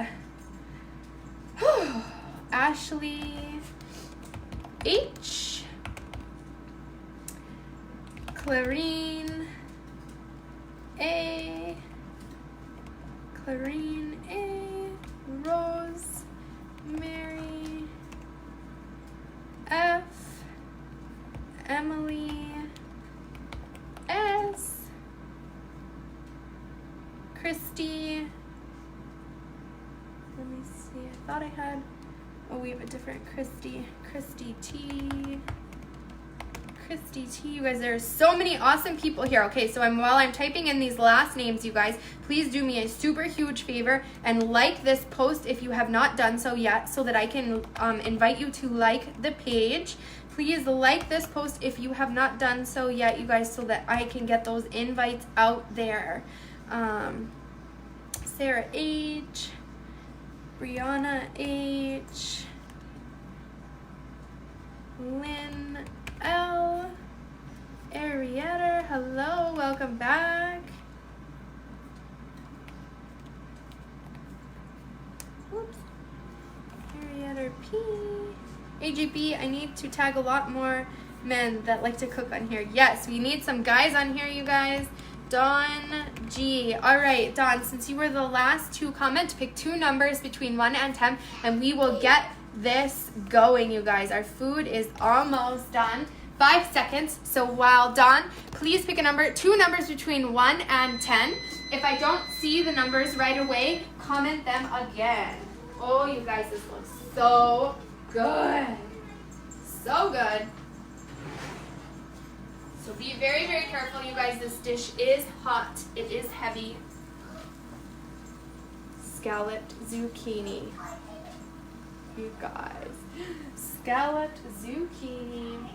Ashley H., Clarine A., Rose, Mary F., Emily S., Christy. Let me see. I thought I had. Oh, we have a different Christy. Christy T. Christy T. You guys, there are so many awesome people here. Okay, so while I'm typing in these last names, you guys, please do me a super huge favor and like this post if you have not done so yet, so that I can invite you to like the page. Please like this post if you have not done so yet, you guys, so that I can get those invites out there. Sarah H., Brianna H., Lynn L., Arietta, hello, welcome back. Whoops. Arietta P. AGB, I need to tag a lot more men that like to cook on here. Yes, we need some guys on here, you guys. Dawn G. All right, Dawn, since you were the last to comment, pick two numbers between 1 and 10, and we will get this going, you guys. Our food is almost done. 5 seconds. So while Dawn, please pick two numbers between 1 and 10. If I don't see the numbers right away, comment them again. Oh, you guys, this looks so good. So good. So be very, very careful, you guys. This dish is hot. It is heavy. Scalloped zucchini. You guys. Scalloped zucchini.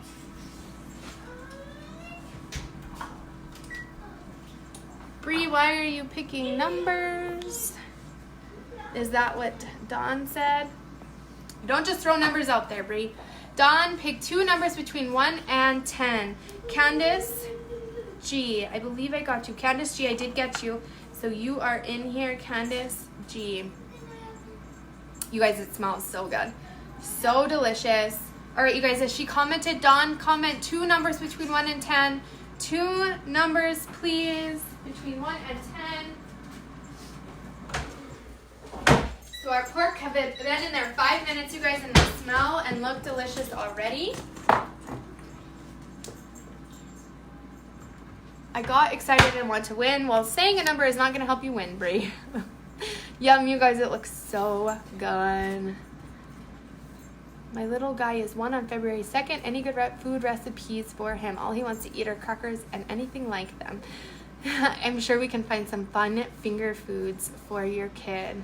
Bree, why are you picking numbers? Is that what Dawn said? Don't just throw numbers out there, Bree. Dawn picked 2 numbers between 1 and 10. Candace G. I believe I got you. Candace G, I did get you. So you are in here, Candace G. You guys, it smells so good. So delicious. All right, you guys, as she commented, Dawn, comment 2 numbers between 1 and 10. 2 numbers, please, between 1 and 10. So our pork have been in there 5 minutes, you guys, and they smell and look delicious already. I got excited and want to win. Well, saying a number is not going to help you win, Brie. Yum, you guys, it looks so good. My little guy is 1 on February 2nd. Any good food recipes for him? All he wants to eat are crackers and anything like them. I'm sure we can find some fun finger foods for your kid.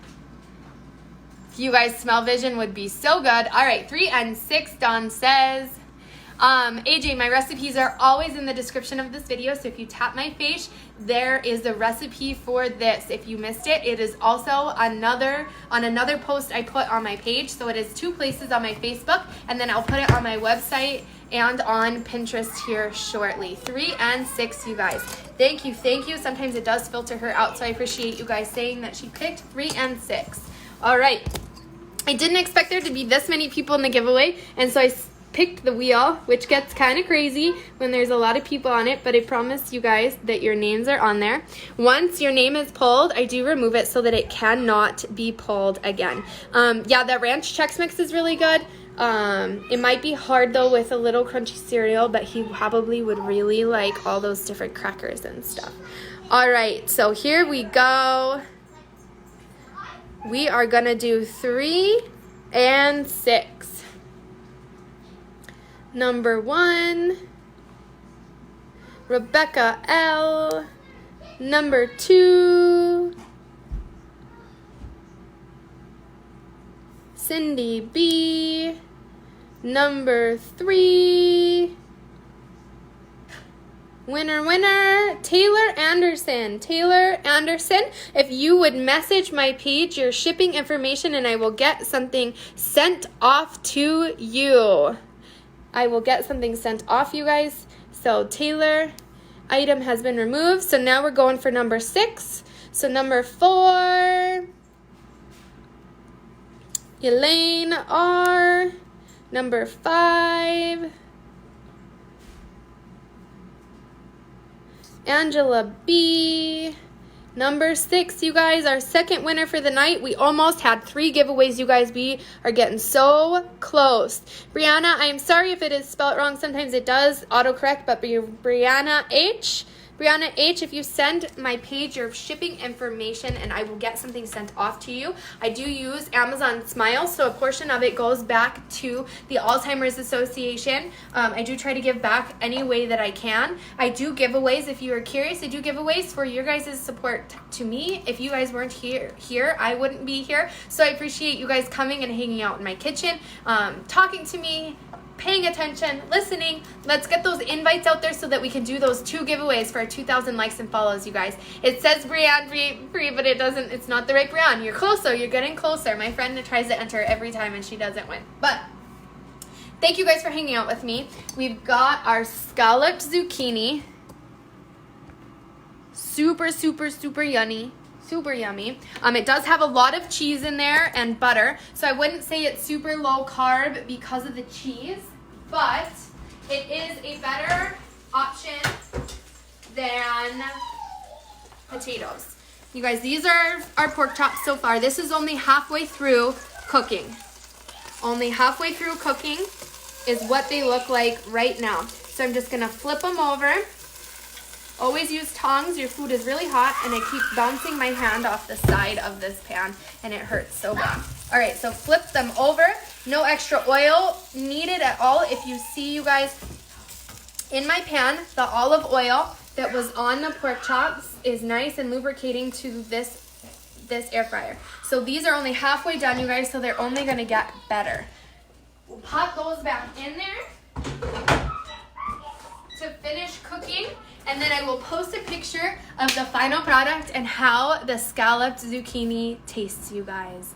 You guys, smell vision would be so good. All right, 3 and 6, Dawn says. AJ, my recipes are always in the description of this video, so if you tap my face, there is the recipe for this. If you missed it, it is also on another post I put on my page. So it is 2 places on my Facebook, and then I'll put it on my website and on Pinterest here shortly. 3 and 6, you guys. Thank you, thank you. Sometimes it does filter her out, so I appreciate you guys saying that she picked 3 and 6. All right. I didn't expect there to be this many people in the giveaway, and so I picked the wheel, which gets kind of crazy when there's a lot of people on it, but I promise you guys that your names are on there. Once your name is pulled, I do remove it so that it cannot be pulled again. Yeah, that ranch Chex Mix is really good. It might be hard though with a little crunchy cereal, but he probably would really like all those different crackers and stuff. All right, so here we go. We are gonna do 3 and 6. Number 1, Rebecca L. Number 2, Cindy B. Number 3, winner, Taylor Anderson. Taylor Anderson, if you would message my page your shipping information and I will get something sent off to you. I will get something sent off, you guys. So Taylor, item has been removed. So now we're going for number 6. So number 4, Elaine R. Number 5, Angela B. Number 6, you guys, our second winner for the night. We almost had 3 giveaways, you guys. We are getting so close. Brianna, I am sorry if it is spelled wrong. Sometimes it does autocorrect, but Brianna H. Brianna H, if you send my page your shipping information and I will get something sent off to you. I do use Amazon Smile, so a portion of it goes back to the Alzheimer's Association. I do try to give back any way that I can. I do giveaways. If you are curious, I do giveaways for your guys' support to me. If you guys weren't here, I wouldn't be here. So I appreciate you guys coming and hanging out in my kitchen, talking to me, paying attention, listening. Let's get those invites out there so that we can do those 2 giveaways for our 2,000 likes and follows, you guys. It says Brianne, but it doesn't. It's not the right Brianne. You're closer. You're getting closer. My friend tries to enter every time and she doesn't win. But thank you guys for hanging out with me. We've got our scalloped zucchini. Super, super, super yummy. Super yummy. It does have a lot of cheese in there and butter, so I wouldn't say it's super low carb because of the cheese, but it is a better option than potatoes. You guys, these are our pork chops so far. This is only halfway through cooking. Only halfway through cooking is what they look like right now. So I'm just gonna flip them over. Always use tongs. Your food is really hot, and I keep bouncing my hand off the side of this pan, and it hurts so bad. All right, so flip them over. No extra oil needed at all. If you see, you guys, in my pan, the olive oil that was on the pork chops is nice and lubricating to this air fryer. So these are only halfway done, you guys, so they're only gonna get better. We'll pop those back in there to finish cooking. And then I will post a picture of the final product and how the scalloped zucchini tastes, you guys.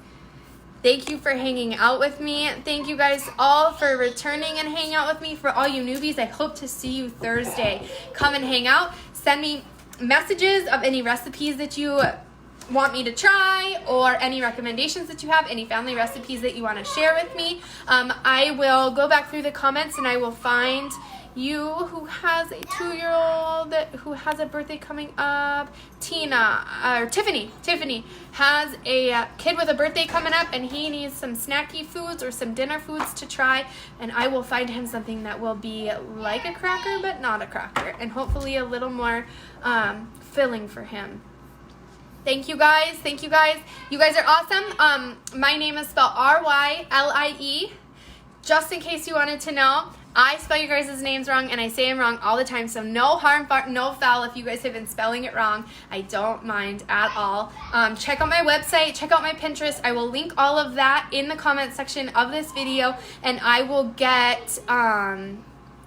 Thank you for hanging out with me. Thank you guys all for returning and hanging out with me. For all you newbies, I hope to see you Thursday. Come and hang out. Send me messages of any recipes that you want me to try, or any recommendations that you have, any family recipes that you want to share with me. I will go back through the comments and I will find you who has a 2-year-old who has a birthday coming up. Tiffany has a kid with a birthday coming up, and he needs some snacky foods or some dinner foods to try, and I will find him something that will be like a cracker but not a cracker, and hopefully a little more filling for him. Thank you guys. Thank you guys. You guys are awesome. My name is spelled R-Y-L-I-E. Just in case you wanted to know, I spell you guys' names wrong, and I say them wrong all the time, so no harm, no foul if you guys have been spelling it wrong. I don't mind at all. Check out my website, check out my Pinterest. I will link all of that in the comment section of this video, and I will get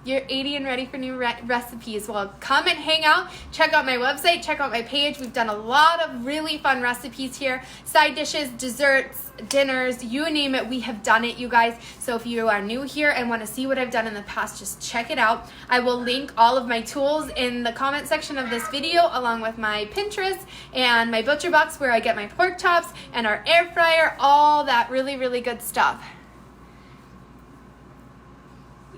you're 80 and ready for new recipes. Well, come and hang out. Check out my website. Check out my page. We've done a lot of really fun recipes here. Side dishes, desserts, dinners, you name it. We have done it, you guys. So if you are new here and want to see what I've done in the past, just check it out. I will link all of my tools in the comment section of this video, along with my Pinterest and my butcher box where I get my pork chops and our air fryer, all that really, really good stuff.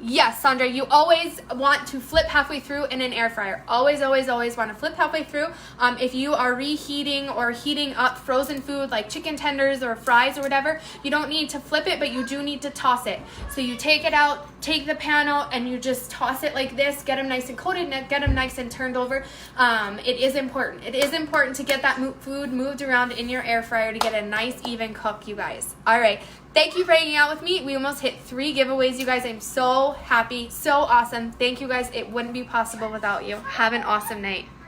Yes, Sandra, you always want to flip halfway through in an air fryer. Always, always, always want to flip halfway through. If you are reheating or heating up frozen food like chicken tenders or fries or whatever, you don't need to flip it, but you do need to toss it. So you take it out, take the pan out, and you just toss it like this. Get them nice and coated, get them nice and turned over. It is important. It is important to get that food moved around in your air fryer to get a nice, even cook, you guys. All right. Thank you for hanging out with me. We almost hit 3 giveaways, you guys. I'm so happy, so awesome. Thank you, guys. It wouldn't be possible without you. Have an awesome night.